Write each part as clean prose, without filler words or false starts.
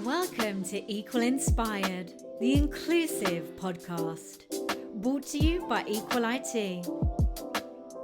Welcome to Equal Inspired, the inclusive podcast, brought to you by Equal IT.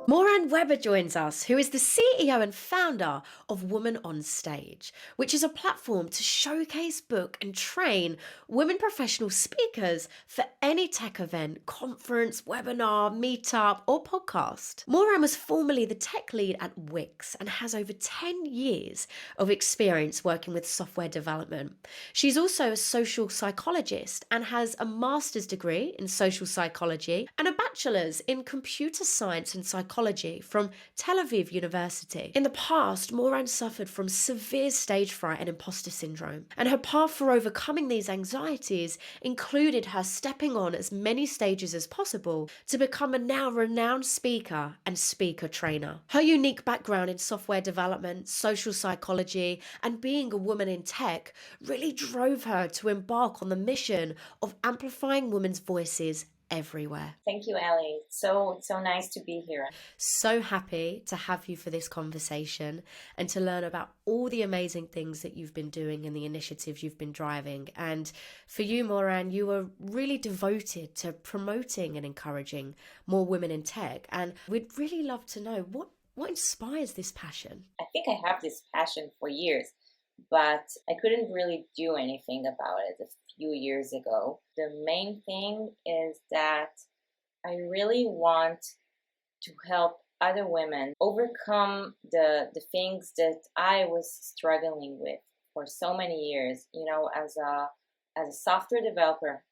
Moran Weber joins us, who is the CEO and founder of Women on Stage, which is a platform to showcase, book and train women professional speakers for any tech event, conference, webinar, meetup or podcast. Moran was formerly the tech lead at Wix and has over 10 years of experience working with software development. She's also a social psychologist and has a master's degree in social psychology and a bachelor's in computer science and psychology from Tel Aviv University. In the past, Moran suffered from severe stage fright and imposter syndrome, and her path for overcoming these anxieties included her stepping on as many stages as possible to become a now renowned speaker and speaker trainer. Her unique background in software development, social psychology, and being a woman in tech really drove her to embark on the mission of amplifying women's voices everywhere. Thank you, Ellie. So nice to be here. So happy to have you for this conversation and to learn about all the amazing things that you've been doing and the initiatives you've been driving. And for you, Moran, you were really devoted to promoting and encouraging more women in tech. And we'd really love to know what inspires this passion? I think I have this passion for years, but I couldn't really do anything about it a few years ago. The main thing is that I really want to help other women overcome the things that I was struggling with for so many years. You know, as a software developer,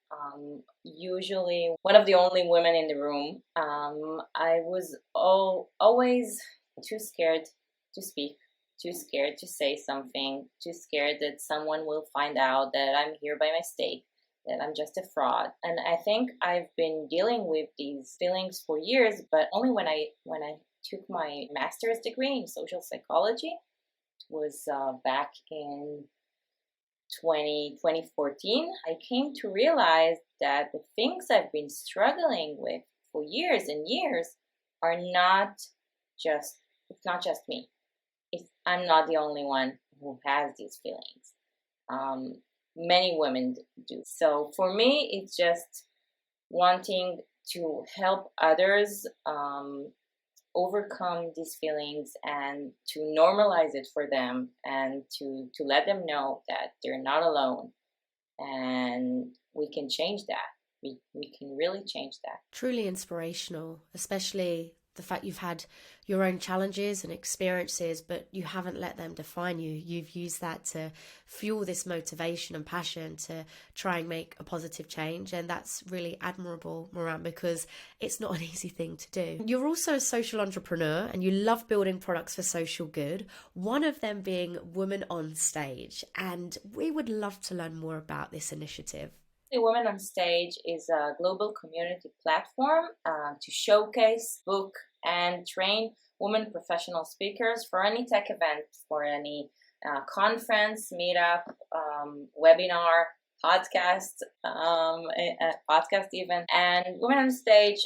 usually one of the only women in the room, I was always too scared to speak, too scared to say something, too scared that someone will find out that I'm here by mistake, that I'm just a fraud. And I think I've been dealing with these feelings for years, but only when I took my master's degree in social psychology, it was back in 2014, I came to realize that the things I've been struggling with for years and years are it's not just me. I'm not the only one who has these feelings. Many women do. So for me, it's just wanting to help others overcome these feelings and to normalize it for them and to let them know that they're not alone and we can change that. We can really change that. Truly inspirational, especially the fact you've had your own challenges and experiences, but you haven't let them define you. You've used that to fuel this motivation and passion to try and make a positive change. And that's really admirable, Moran, because it's not an easy thing to do. You're also a social entrepreneur and you love building products for social good, one of them being Women on Stage. And we would love to learn more about this initiative. Women on Stage is a global community platform to showcase, book, and train women professional speakers for any tech event, for any conference, meetup, webinar, podcast even. And Women on Stage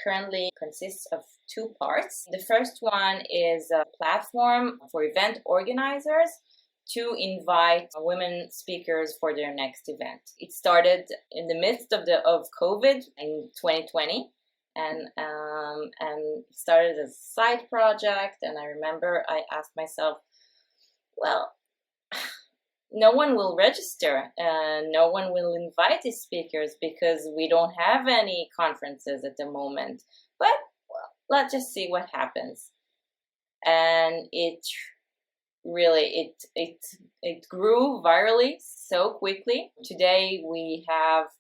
currently consists of two parts. The first one is a platform for event organizers to invite women speakers for their next event. It started in the midst of COVID in 2020, and started as a side project. And I remember I asked myself, well, no one will register, and no one will invite these speakers because we don't have any conferences at the moment. But well, let's just see what happens. And it grew virally so quickly. Today we have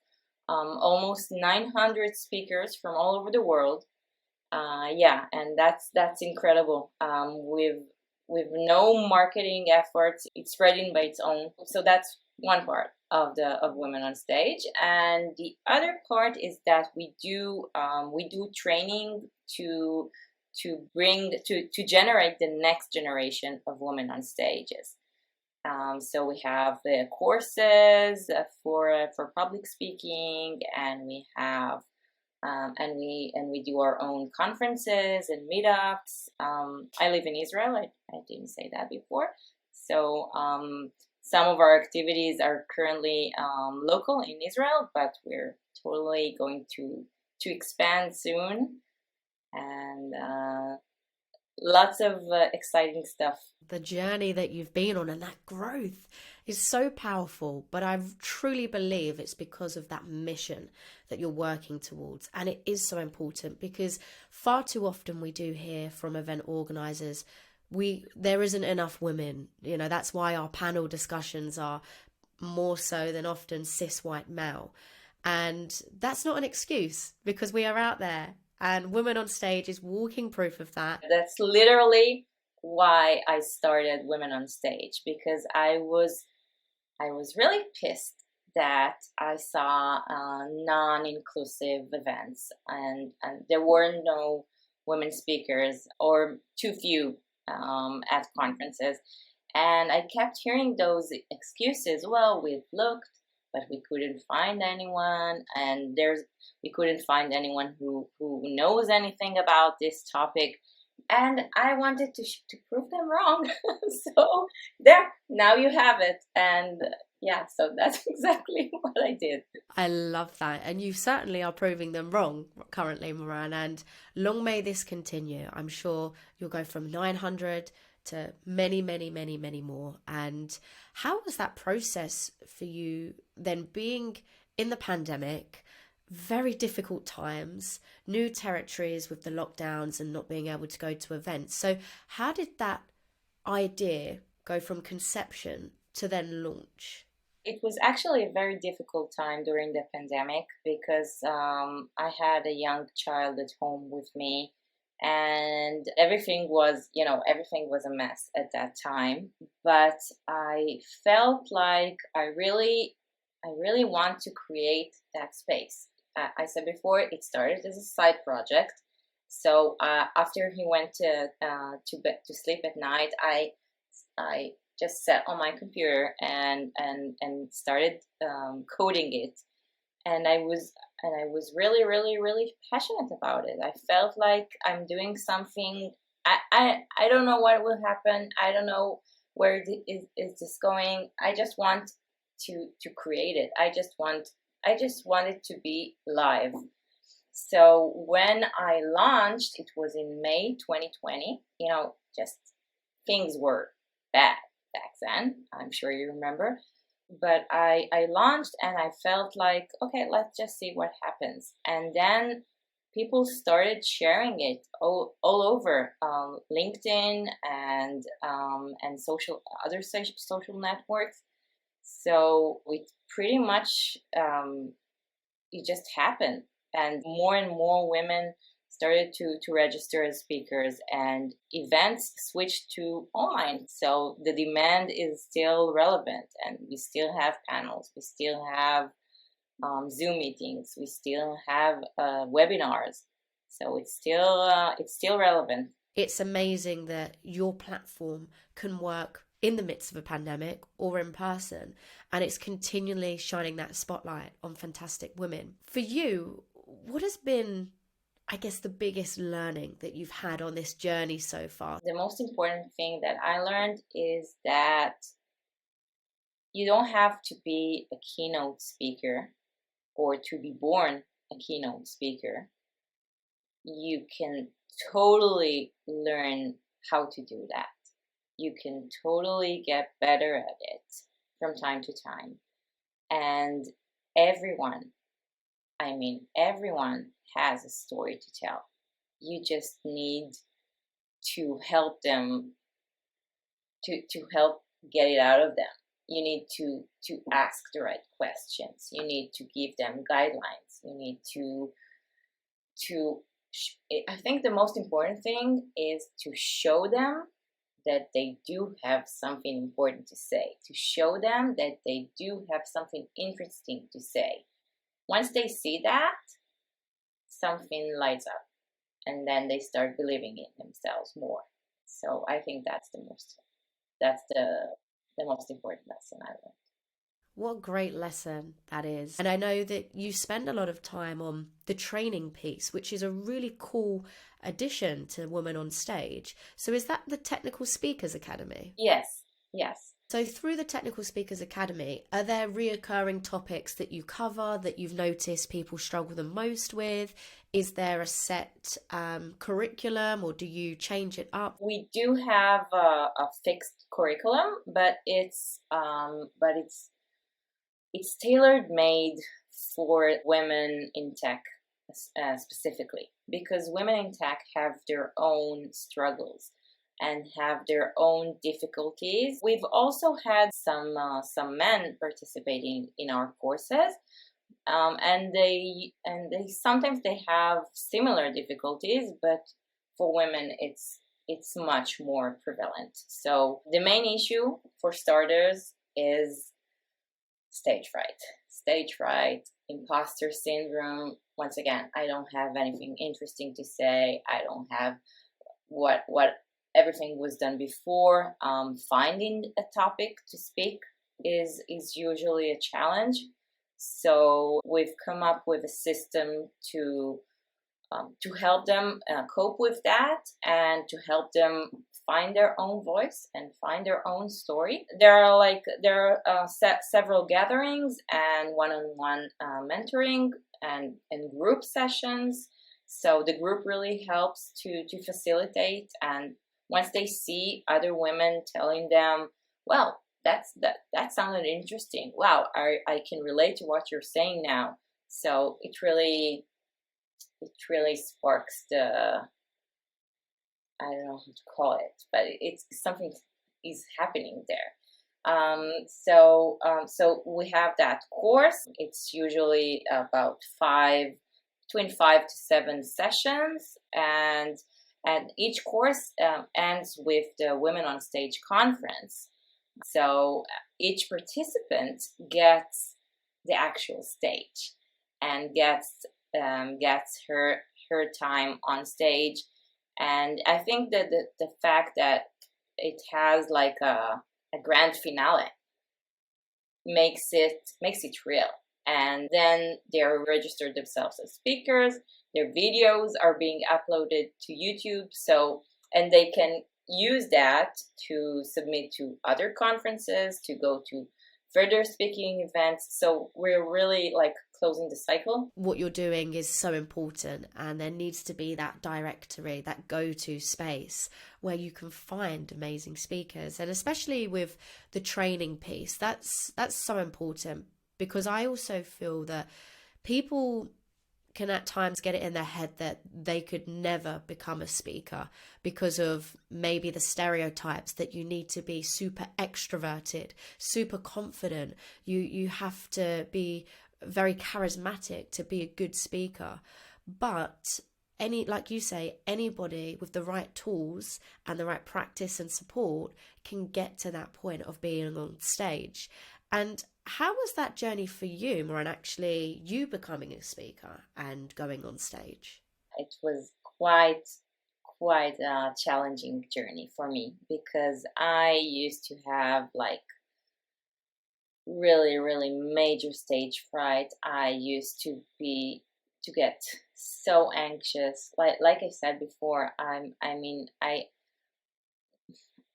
almost 900 speakers from all over the world. And that's incredible. With no marketing efforts, it's spreading by its own. So that's one part of Women on Stage, and the other part is that we do training to generate the next generation of women on stages. So we have the courses for public speaking, and we have and we do our own conferences and meetups. I live in Israel. I didn't say that before. So some of our activities are currently local in Israel, but we're totally going to expand soon, and lots of exciting stuff. The journey that you've been on and that growth is so powerful, but I truly believe it's because of that mission that you're working towards. And it is so important because far too often we do hear from event organizers, there isn't enough women. You know, that's why our panel discussions are more so than often cis white male. And that's not an excuse because we are out there, and Women on Stage is walking proof of that. That's literally why I started Women on Stage, because I was really pissed that I saw non-inclusive events, and there were no women speakers, or too few at conferences. And I kept hearing those excuses. Well, we've looked, but we couldn't find anyone, and we couldn't find anyone who knows anything about this topic. And I wanted to prove them wrong. So there, now you have it. And yeah, so that's exactly what I did. I love that. And you certainly are proving them wrong currently, Moran. And long may this continue. I'm sure you'll go from 900 to many, many, many, many more. And how was that process for you then, being in the pandemic, very difficult times, new territories with the lockdowns and not being able to go to events? So how did that idea go from conception to then launch? It was actually a very difficult time during the pandemic because I had a young child at home with me, and everything was a mess at that time. But I felt like I really want to create that space. I said before, it started as a side project. So after he went to sleep at night, I just sat on my computer and started coding it, and I was really, really, really passionate about it. I felt like I'm doing something. I don't know what will happen. I don't know where is this going. I just want to create it. I just want it to be live. So when I launched, it was in May 2020. Just things were bad back then. I'm sure you remember. But I launched, and I felt like, okay, let's just see what happens. And then people started sharing it all over LinkedIn and other social networks. So it pretty much it just happened, and more women started to register as speakers, and events switched to online. So the demand is still relevant, and we still have panels, we still have Zoom meetings, we still have webinars. So it's still relevant. It's amazing that your platform can work in the midst of a pandemic or in person, and it's continually shining that spotlight on fantastic women. For you, what has been, I guess, the biggest learning that you've had on this journey so far? The most important thing that I learned is that you don't have to be a keynote speaker or to be born a keynote speaker. You can totally learn how to do that. You can totally get better at it from time to time. And everyone has a story to tell. You just need to help them, to help get it out of them. You need to ask the right questions. You need to give them guidelines. You need to I think the most important thing is to show them that they do have something important to say, to show them that they do have something interesting to say. Once they see that, something lights up, and then they start believing in themselves more. So I think that's the most important lesson I learned. What a great lesson that is. And I know that you spend a lot of time on the training piece, which is a really cool addition to Women on Stage. So is that the Technical Speakers Academy? Yes. So through the Technical Speakers Academy, are there reoccurring topics that you cover that you've noticed people struggle the most with? Is there a set curriculum, or do you change it up? We do have a fixed curriculum, but it's tailor made for women in tech specifically, because women in tech have their own struggles and have their own difficulties. We've also had some men participating in our courses, and they sometimes they have similar difficulties, but for women it's much more prevalent. So the main issue, for starters, is stage fright, imposter syndrome. Once again, I don't have anything interesting to say. I don't have what everything was done before. Finding a topic to speak is usually a challenge. So we've come up with a system to help them cope with that, and to help them find their own voice and find their own story. There are several gatherings and one-on-one mentoring and group sessions. So the group really helps to facilitate, and once they see other women telling them, well, that sounded interesting. Wow, I can relate to what you're saying now. So it really sparks the, I don't know how to call it, but it's something is happening there. So we have that course. It's usually about between 5 to 7 sessions, and each course ends with the Women on Stage conference. So each participant gets the actual stage and gets her time on stage. And I think that the fact that it has like a grand finale makes it real. And then they're registered themselves as speakers. Their videos are being uploaded to YouTube, and they can use that to submit to other conferences, to go to further speaking events. So we're really like closing the cycle. What you're doing is so important, and there needs to be that directory, that go-to space where you can find amazing speakers. And especially with the training piece, that's so important, because I also feel that people can at times get it in their head that they could never become a speaker because of maybe the stereotypes that you need to be super extroverted, super confident. You have to be very charismatic to be a good speaker. But like you say, anybody with the right tools and the right practice and support can get to that point of being on stage. And how was that journey for you, Moran, actually you becoming a speaker and going on stage? It was quite a challenging journey for me, because I used to have like really major stage fright. I used to get so anxious. Like I said before,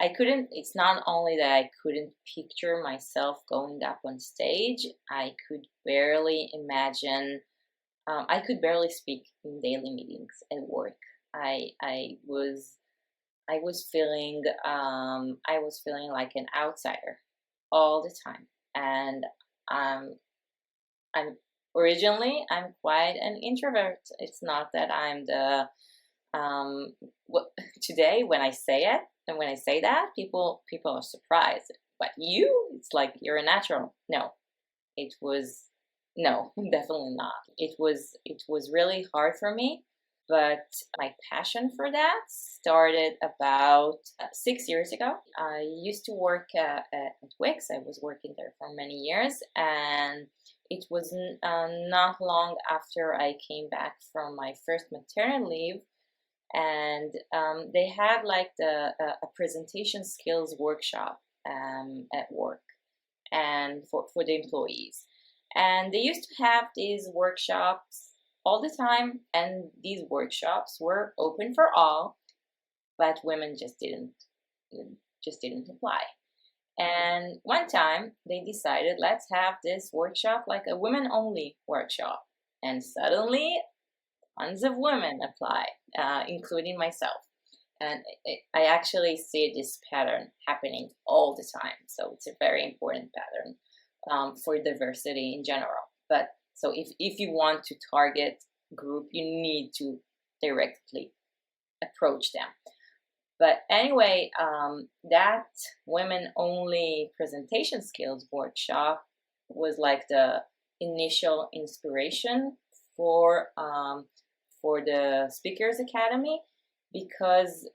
I couldn't, it's not only that I couldn't picture myself going up on stage, I could barely imagine, I could barely speak in daily meetings at work. I was feeling, like an outsider all the time. And I'm quite an introvert. It's not that I'm the, today when I say it, and when I say that, people are surprised. But it's like you're a natural. No, definitely not. It was really hard for me, but my passion for that started about 6 years ago. I used to work at Wix. I was working there for many years, and it was not long after I came back from my first maternity leave, and they had like a presentation skills workshop at work, and for the employees. And they used to have these workshops all the time, and these workshops were open for all, but women just didn't apply. And one time they decided, let's have this workshop, like a women only workshop. And suddenly tons of women applied, including myself. And I actually see this pattern happening all the time. So it's a very important pattern for diversity in general. But so if you want to target group, you need to directly approach them. But anyway, that women only presentation skills workshop was like the initial inspiration for the Speakers Academy, because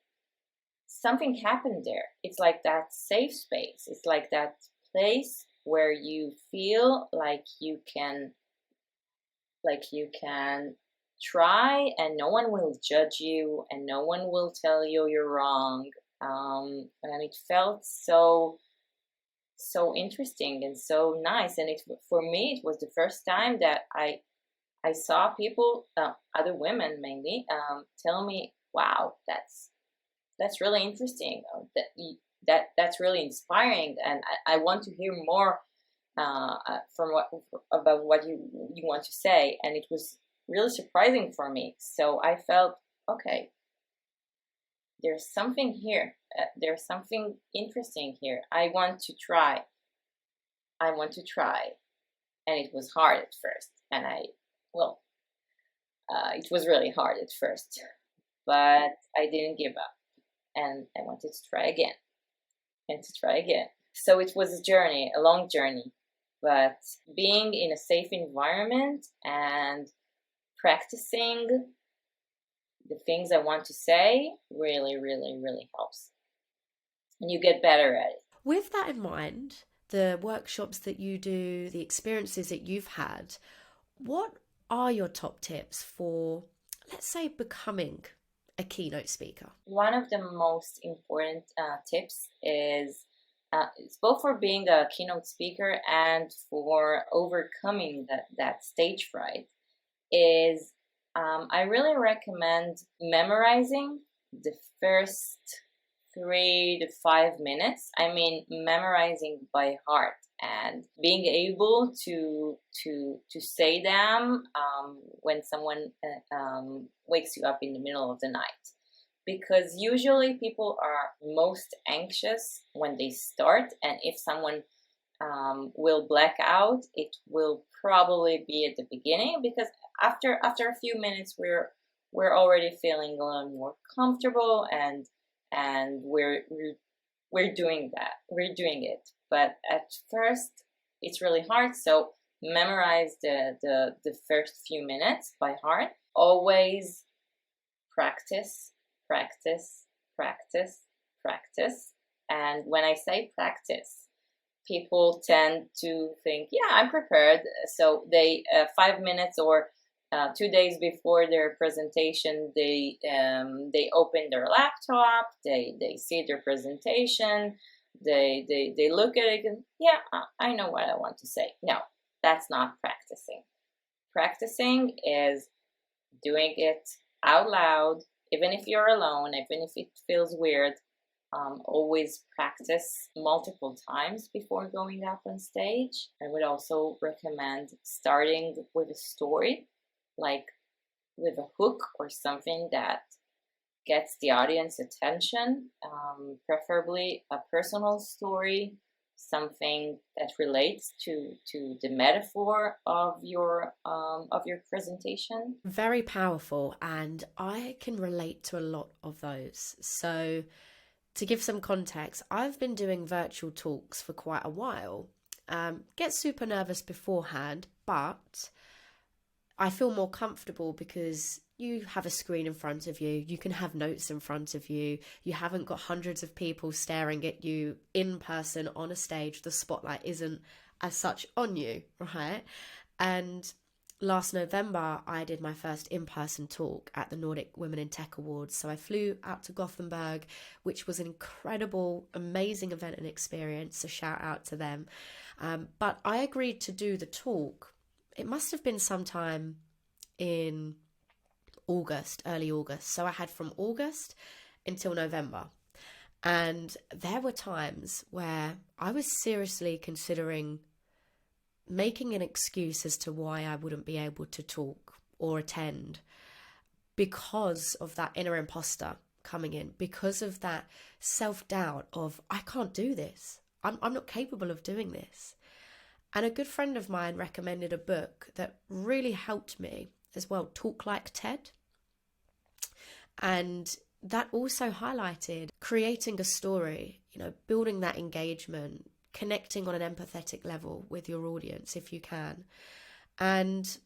something happened there. It's like that safe space. It's like that place where you feel like you can try, and no one will judge you, and no one will tell you you're wrong. And it felt so interesting and so nice. And for me, it was the first time that I saw people, other women mainly, tell me, "Wow, that's really interesting. That's really inspiring, and I want to hear more about what you want to say." And it was really surprising for me. So I felt, okay, there's something here. There's something interesting here. I want to try. And it was hard at first. And it was really hard at first, but I didn't give up, and I wanted to try again and to try again. So it was a long journey, but being in a safe environment and practicing the things I want to say really, really, really helps. And you get better at it. With that in mind, the workshops that you do, the experiences that you've had, what are your top tips for, let's say, becoming a keynote speaker? One of the most important tips is it's both for being a keynote speaker and for overcoming that stage fright, is I really recommend memorizing the first 3 to 5 minutes. I mean, memorizing by heart and being able to say them when someone wakes you up in the middle of the night. Because usually people are most anxious when they start, and if someone will black out, it will probably be at the beginning, because after a few minutes we're already feeling a little more comfortable, and we're doing it. But at first it's really hard, so memorize the first few minutes by heart. Always practice. And when I say practice, people tend to think, yeah, I'm prepared. So they 5 minutes or 2 days before their presentation, they open their laptop, they see their presentation, they look at it and, yeah, I know what I want to say. No, that's not practicing. Practicing is doing it out loud, even if you're alone, even if it feels weird. Always practice multiple times before going up on stage. I would also recommend starting with a story, like with a hook or something that gets the audience attention, preferably a personal story, something that relates to the metaphor of your presentation. Very powerful, and I can relate to a lot of those. So to give some context, I've been doing virtual talks for quite a while. Get super nervous beforehand, but I feel more comfortable because you have a screen in front of you, you can have notes in front of you, you haven't got hundreds of people staring at you in person on a stage, the spotlight isn't as such on you, right? And last November, I did my first in-person talk at the Nordic Women in Tech Awards. So I flew out to Gothenburg, which was an incredible, amazing event and experience. So shout out to them. But I agreed to do the talk. It must have been sometime in August, early August. So I had from August until November. And there were times where I was seriously considering making an excuse as to why I wouldn't be able to talk or attend, because of that inner imposter coming in, because of that self-doubt of, I can't do this. I'm not capable of doing this. And a good friend of mine recommended a book that really helped me as well, Talk Like TED. And that also highlighted creating a story, building that engagement, connecting on an empathetic level with your audience if you can. And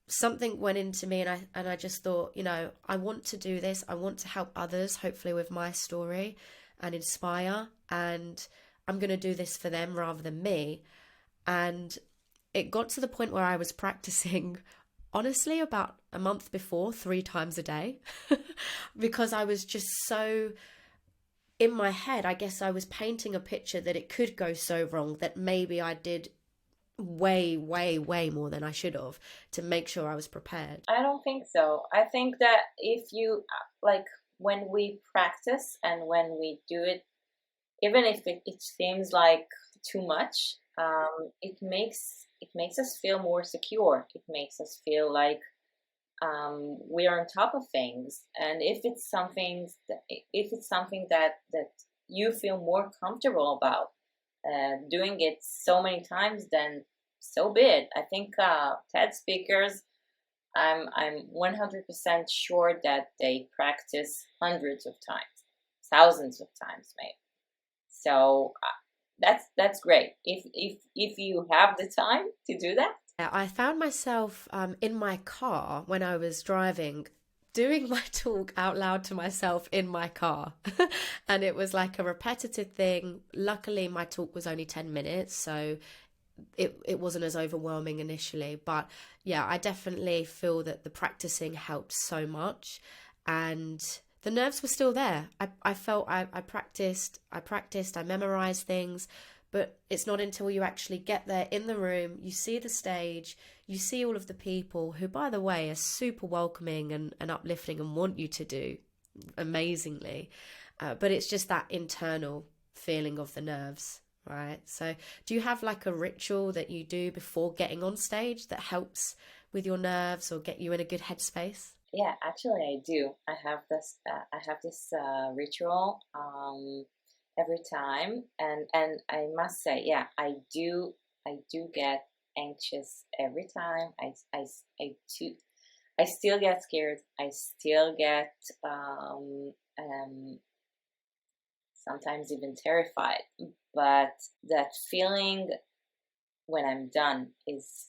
something went into me, and I just thought, I want to do this. I want to help others, hopefully with my story, and inspire. And I'm going to do this for them rather than me. And it got to the point where I was practicing, honestly, about a month before, 3 times a day, because I was just so in my head. I guess I was painting a picture that it could go so wrong, that maybe I did way more than I should have to make sure I was prepared. I don't think so. I think that if you, like, when we practice and when we do it, even if it seems like too much, it makes us feel more secure. It makes us feel like we are on top of things. And if it's something that you feel more comfortable about doing it so many times, then so be it. I think TED speakers, I'm 100% sure that they practice hundreds of times, thousands of times maybe. So that's great. If you have the time to do that. I found myself in my car when I was driving, doing my talk out loud to myself in my car. And it was like a repetitive thing. Luckily, my talk was only 10 minutes, so it wasn't as overwhelming initially. But yeah, I definitely feel that the practicing helped so much. And the nerves were still there. I felt I practiced, I memorized things. But it's not until you actually get there in the room, you see the stage, you see all of the people who, by the way, are super welcoming and uplifting and want you to do amazingly. But it's just that internal feeling of the nerves, right? So do you have like a ritual that you do before getting on stage that helps with your nerves or get you in a good headspace? Yeah, actually I do. I have this ritual every time, and I must say, yeah, I do get anxious every time. I still get scared. I still get sometimes even terrified. But that feeling when I'm done is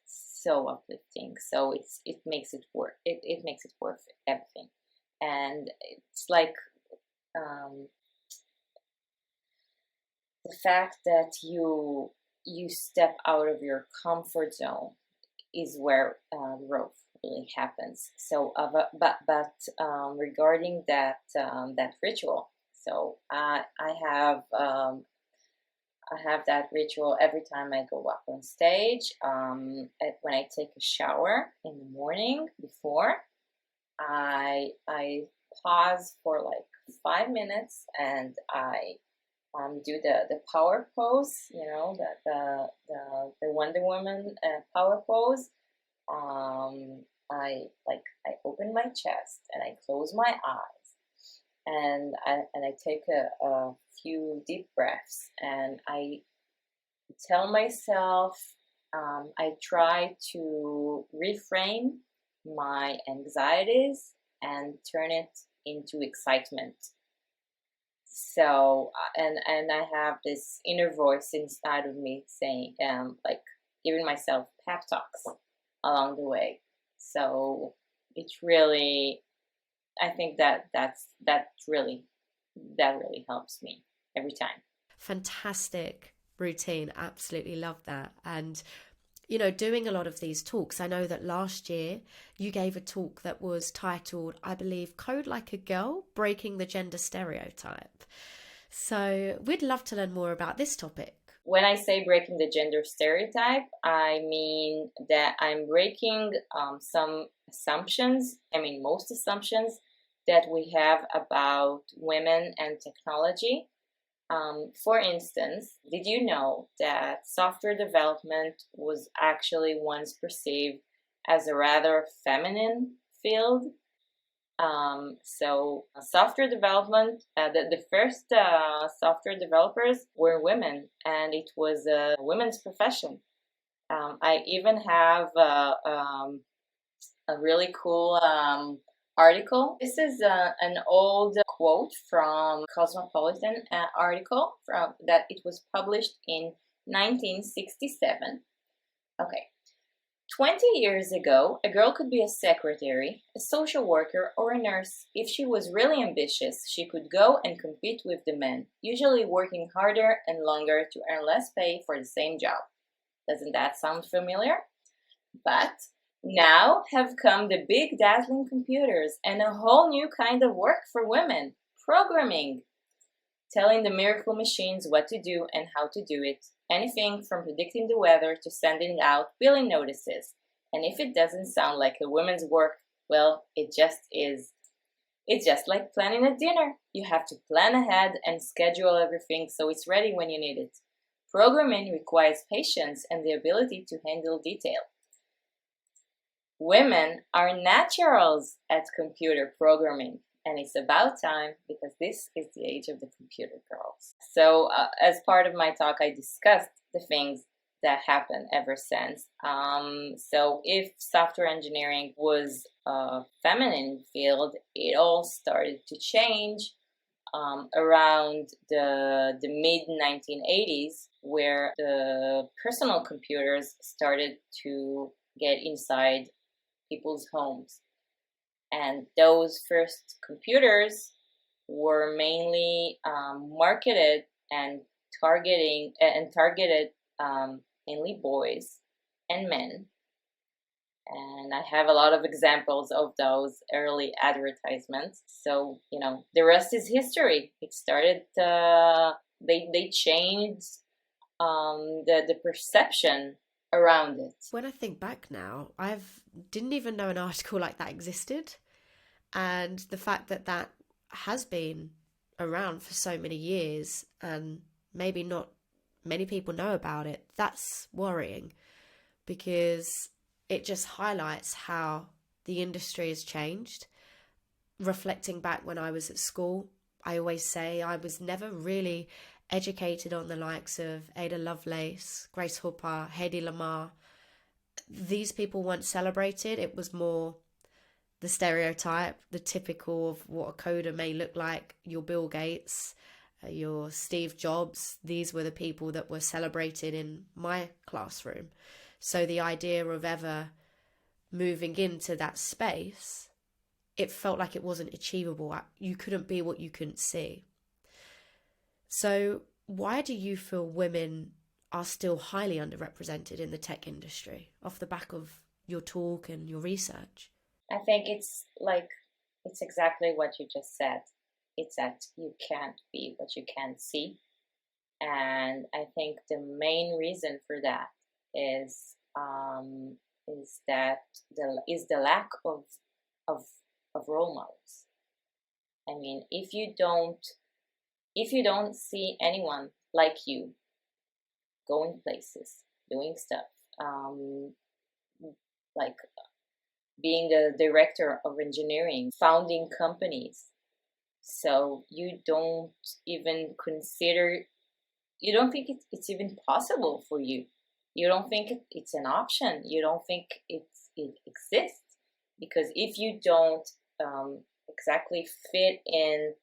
so uplifting. So it makes it worth it makes it worth everything. And it's like the fact that you step out of your comfort zone is where growth really happens. So, regarding that ritual, so I have that ritual every time I go up on stage. When I take a shower in the morning before, I pause for like 5 minutes and I do the power pose, the Wonder Woman power pose. I open my chest and I close my eyes, and I take a few deep breaths, and I tell myself, I try to reframe my anxieties and turn it into excitement. So and I have this inner voice inside of me saying, like giving myself pep talks along the way. So it's really, I think that really helps me every time. Fantastic routine. Absolutely love that. And doing a lot of these talks, I know that last year you gave a talk that was titled, I believe, Code Like a Girl, Breaking the Gender Stereotype. So we'd love to learn more about this topic. When I say breaking the gender stereotype, I mean that I'm breaking some assumptions, most assumptions that we have about women and technology. For instance, did you know that software development was actually once perceived as a rather feminine field? Software development, the first software developers were women, and it was a women's profession. I even have a really cool article. This is an old quote from Cosmopolitan article from that it was published in 1967. Okay. 20 years ago, a girl could be a secretary, a social worker, or a nurse. If she was really ambitious, she could go and compete with the men, usually working harder and longer to earn less pay for the same job. Doesn't that sound familiar? But now have come the big dazzling computers and a whole new kind of work for women, programming, telling the miracle machines what to do and how to do it. Anything from predicting the weather to sending out billing notices. And if it doesn't sound like a woman's work, well, it just is. It's just like planning a dinner. You have to plan ahead and schedule everything so it's ready when you need it. Programming requires patience and the ability to handle detail. Women are naturals at computer programming. And it's about time, because this is the age of the computer girls. So as part of my talk, I discussed the things that happened ever since. So if software engineering was a feminine field, it all started to change around the mid-1980s, where the personal computers started to get inside people's homes. And those first computers were mainly marketed and targeted mainly boys and men. And I have a lot of examples of those early advertisements. So, the rest is history. It started, they changed the perception around it. When I think back now, didn't even know an article like that existed. And the fact that that has been around for so many years and maybe not many people know about it, that's worrying, because it just highlights how the industry has changed. Reflecting back when I was at school, I always say I was never really educated on the likes of Ada Lovelace, Grace Hopper, Hedy Lamarr. These people weren't celebrated. It was more the stereotype, the typical of what a coder may look like. Your Bill Gates, your Steve Jobs, these were the people that were celebrated in my classroom. So the idea of ever moving into that space, it felt like it wasn't achievable. You couldn't be what you couldn't see. So why do you feel women are still highly underrepresented in the tech industry, off the back of your talk and your research? I think it's exactly what you just said. It's that you can't be what you can't see. And I think the main reason for that is the lack of role models. I mean, if you don't see anyone like you going places, doing stuff, like being the director of engineering, founding companies, so you don't even consider, you don't think it's even possible for you. You don't think it's an option. You don't think it exists, because if you don't exactly fit in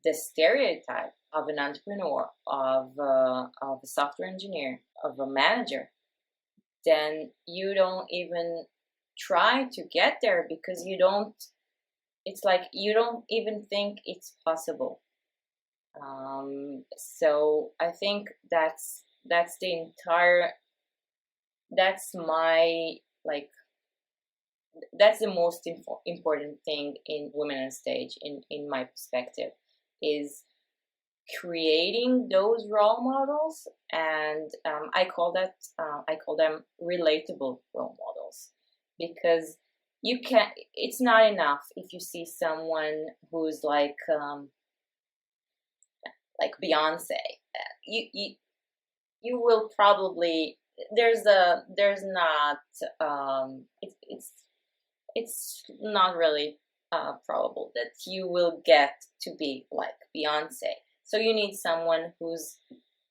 the stereotype of an entrepreneur, of a software engineer, of a manager, then you don't even try to get there, because it's like you don't even think it's possible. So I think that's the most important thing in Women on Stage, in my perspective, is creating those role models, and I call them relatable role models, because you can. It's not enough if you see someone who's like Beyonce. You will probably there's not it's not really probable that you will get to be like Beyonce. So you need someone who's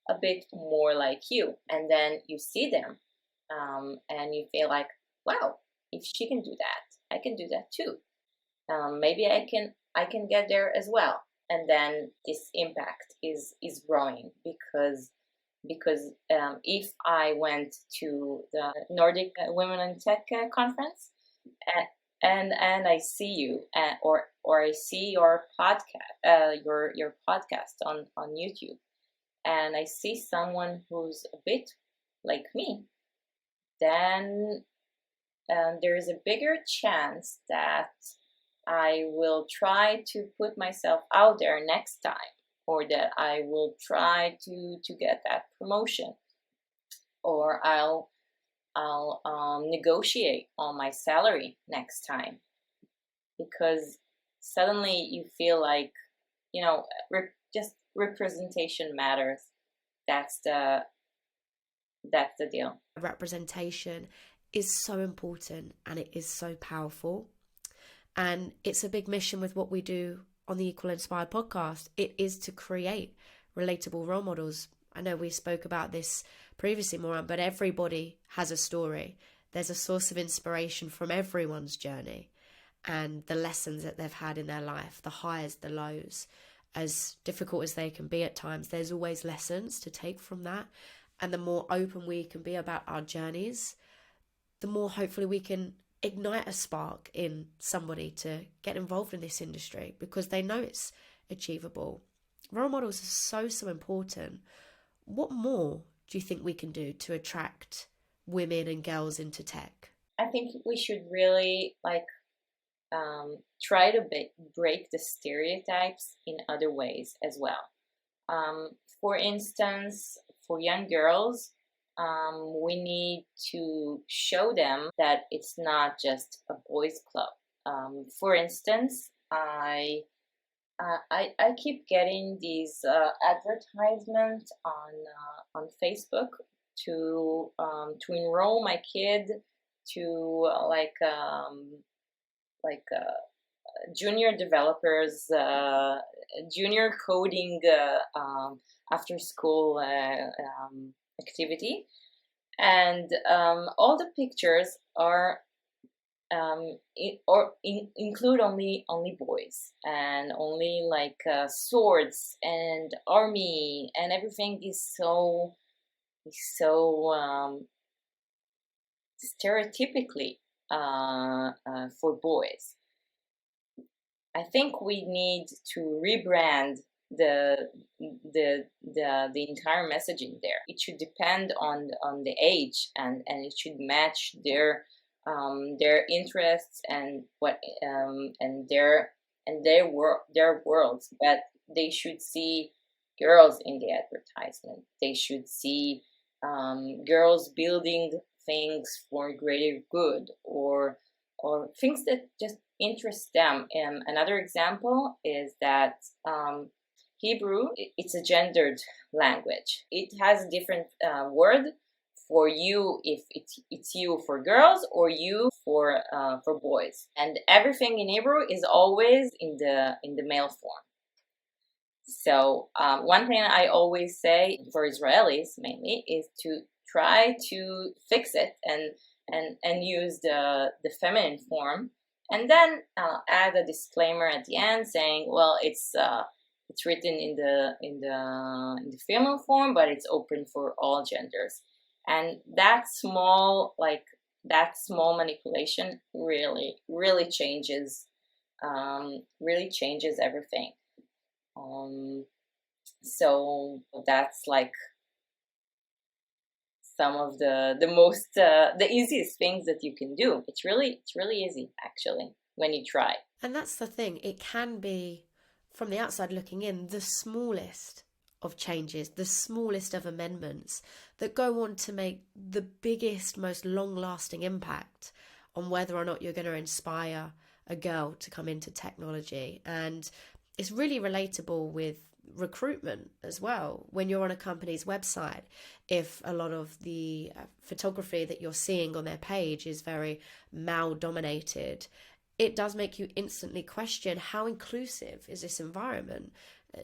a bit more like you, and then you see them, and you feel like, wow, if she can do that, I can do that too. Maybe I can get there as well. And then this impact is growing because if I went to the Nordic Women in Tech conference, and I see you, or I see your podcast, your podcast on YouTube, and I see someone who's a bit like me, then there is a bigger chance that I will try to put myself out there next time, or that I will try to get that promotion, or I'll negotiate on my salary next time, because suddenly you feel like, just representation matters. That's the deal. Representation is so important, and it is so powerful. And it's a big mission with what we do on the Equal Inspired podcast. It is to create relatable role models. I know we spoke about this previously, Moran, but everybody has a story. There's a source of inspiration from everyone's journey and the lessons that they've had in their life, the highs, the lows. As difficult as they can be at times, there's always lessons to take from that. And the more open we can be about our journeys, the more hopefully we can ignite a spark in somebody to get involved in this industry, because they know it's achievable. Role models are so important. What more do you think we can do to attract women and girls into tech? I think we should really try to break the stereotypes in other ways as well. For instance, for young girls, we need to show them that it's not just a boys' club. For instance, I keep getting these advertisements on Facebook to enroll my kid to junior developers, junior coding after school activity, and all the pictures are include only boys, and only swords and army, and everything is so stereotypically for boys. I think we need to rebrand the entire messaging there. It should depend on the age, and it should match their interests and what and their worlds. But they should see girls in the advertisement. They should see girls building things for greater good, or things that just interest them. Another example is that Hebrew, it's a gendered language. It has a different word for you if it's you for girls, or you for boys. And everything in Hebrew is always in the male form. So one thing I always say for Israelis mainly is to try to fix it and use the feminine form, and then add a disclaimer at the end saying, well, it's written in the female form, but it's open for all genders. And that small manipulation really changes everything. So that's some of the most the easiest things that you can do. It's really easy actually when you try. And that's the thing, it can be, from the outside looking in, the smallest of changes, the smallest of amendments that go on to make the biggest, most long-lasting impact on whether or not you're going to inspire a girl to come into technology. And it's really relatable with recruitment as well. When you're on a company's website, if a lot of the photography that you're seeing on their page is very male dominated, it does make you instantly question, how inclusive is this environment?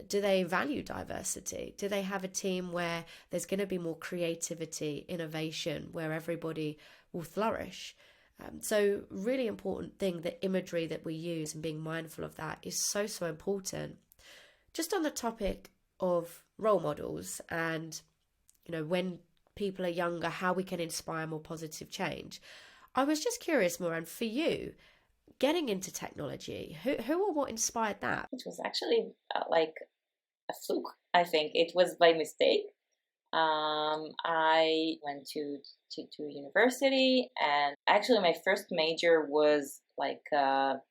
Do they value diversity? Do they have a team where there's going to be more creativity, innovation, where everybody will flourish? So really important thing, the imagery that we use and being mindful of that is so, so important. Just on the topic of role models and, when people are younger, how we can inspire more positive change. I was just curious, Moran, for you, getting into technology, who or what inspired that? It was actually like a fluke. I think it was by mistake. I went to university, and actually my first major was like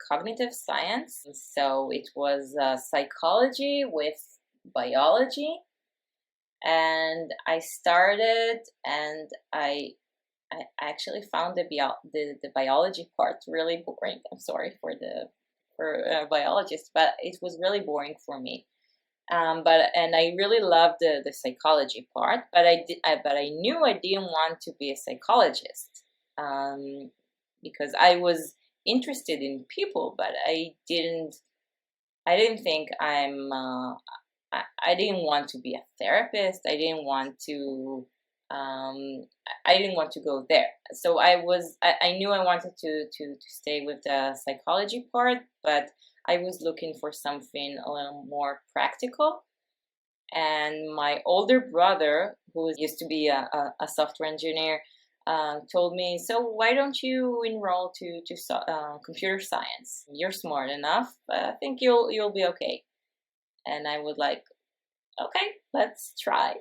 cognitive science. So it was psychology with biology, and I started, and I actually found the biology part really boring. I'm sorry for biologists, but it was really boring for me. And I really loved the psychology part, but I knew I didn't want to be a psychologist, because I was interested in people, but I didn't think I didn't want to be a therapist. I didn't want to go there. So I knew I wanted to stay with the psychology part, but I was looking for something a little more practical. And my older brother, who used to be a software engineer, told me, "So why don't you enroll to computer science? You're smart enough. I think you'll be okay." And I was like, "Okay, let's try."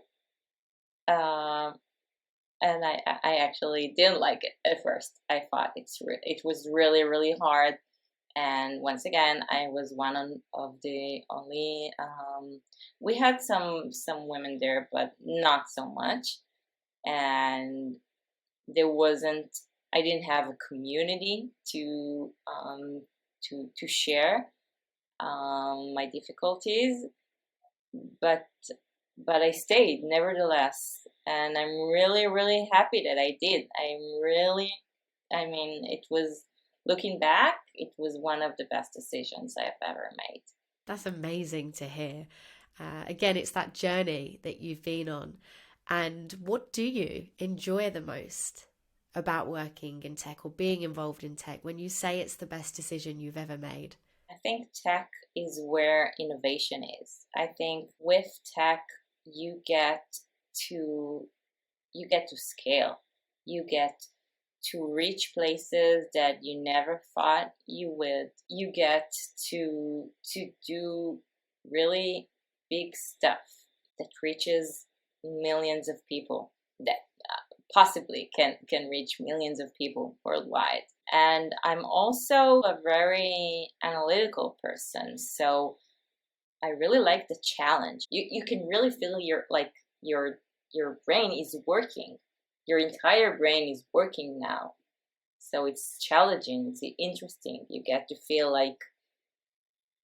And I actually didn't like it at first. I thought it was really, really hard. And once again, I was one of the only. We had some women there, but not so much. And there wasn't. I didn't have a community to share my difficulties, but I stayed nevertheless, and I'm really, really happy that I did. It was, looking back, it was one of the best decisions I've ever made. That's amazing to hear. Again, it's that journey that you've been on. And what do you enjoy the most about working in tech or being involved in tech when you say it's the best decision you've ever made? I think tech is where innovation is. I think with tech, you get to scale. You get to reach places that you never thought you would. You get to do really big stuff that reaches millions of people, that possibly can reach millions of people worldwide. And I'm also a very analytical person, so I really like the challenge. You can really feel your brain is working. Your entire brain is working now. So it's challenging, it's interesting. You get to feel like,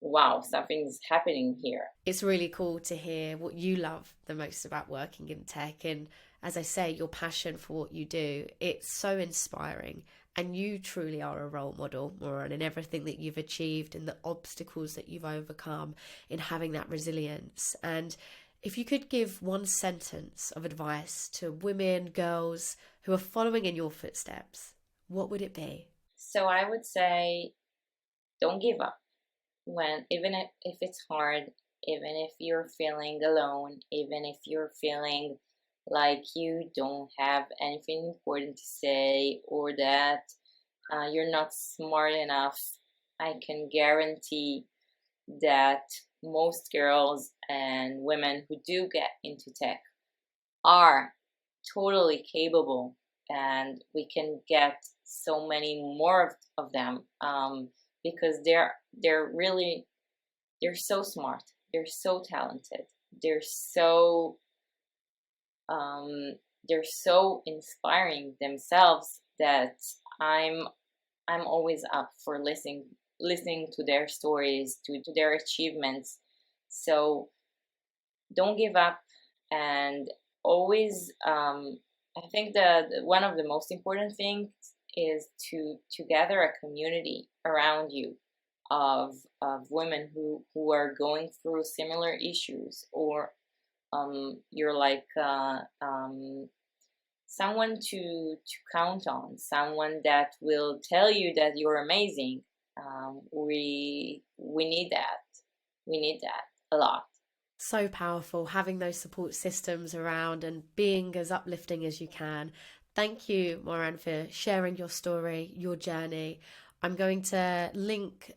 wow, something's happening here. It's really cool to hear what you love the most about working in tech. And as I say, your passion for what you do, it's so inspiring. And you truly are a role model, Moran, in everything that you've achieved and the obstacles that you've overcome in having that resilience. And if you could give one sentence of advice to women, girls who are following in your footsteps, what would it be? So I would say, don't give up. Even if it's hard, even if you're feeling alone, even if you're feeling like you don't have anything important to say, or that you're not smart enough, I can guarantee that most girls and women who do get into tech are totally capable, and we can get so many more of them, because they're so smart, they're so talented, they're so inspiring themselves, that I'm I'm always up for listening to their stories, to their achievements. So don't give up, and always I think that one of the most important things is to gather a community around you of women who are going through similar issues, or you're like someone to count on, someone that will tell you that you're amazing. We need that. We need that a lot. So powerful, having those support systems around and being as uplifting as you can. Thank you, Moran, for sharing your story, your journey. I'm going to link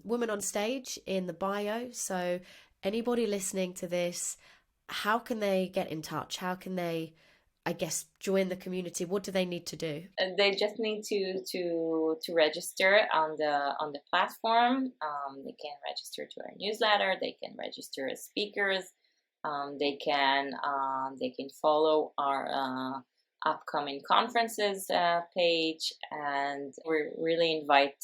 Women on Stage in the bio. So anybody listening to this, how can they get in touch? How can they, I guess, join the community? What do they need to do? They just need to register on the platform. They can register to our newsletter. They can register as speakers. They can follow our upcoming conferences page, and we really invite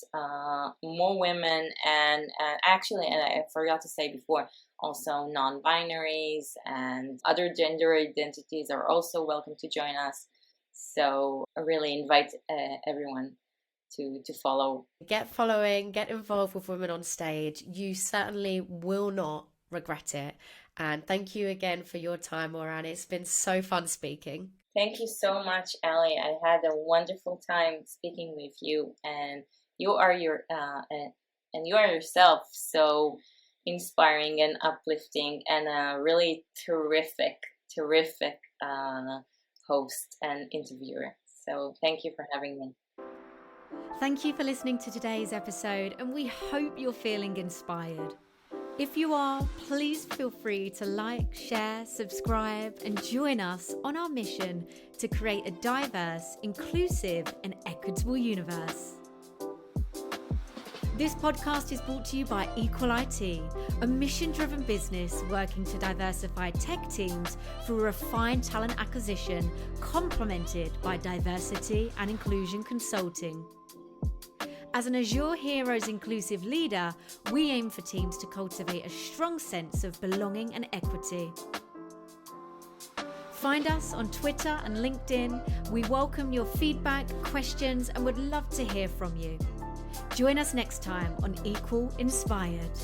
more women, and actually, and I forgot to say before, also non-binaries and other gender identities are also welcome to join us. So I really invite everyone to follow. Get following, get involved with Women on Stage. You certainly will not regret it. And thank you again for your time, Moran. It's been so fun speaking. Thank you so much, Ali. I had a wonderful time speaking with you, and you are yourself so inspiring and uplifting, and a really terrific host and interviewer. So thank you for having me. Thank you for listening to today's episode, and we hope you're feeling inspired. If you are, please feel free to like, share, subscribe, and join us on our mission to create a diverse, inclusive, and equitable universe. This podcast is brought to you by Equal IT, a mission-driven business working to diversify tech teams through refined talent acquisition, complemented by diversity and inclusion consulting. As an Azure Heroes inclusive leader, we aim for teams to cultivate a strong sense of belonging and equity. Find us on Twitter and LinkedIn. We welcome your feedback, questions, and would love to hear from you. Join us next time on Equal Inspired.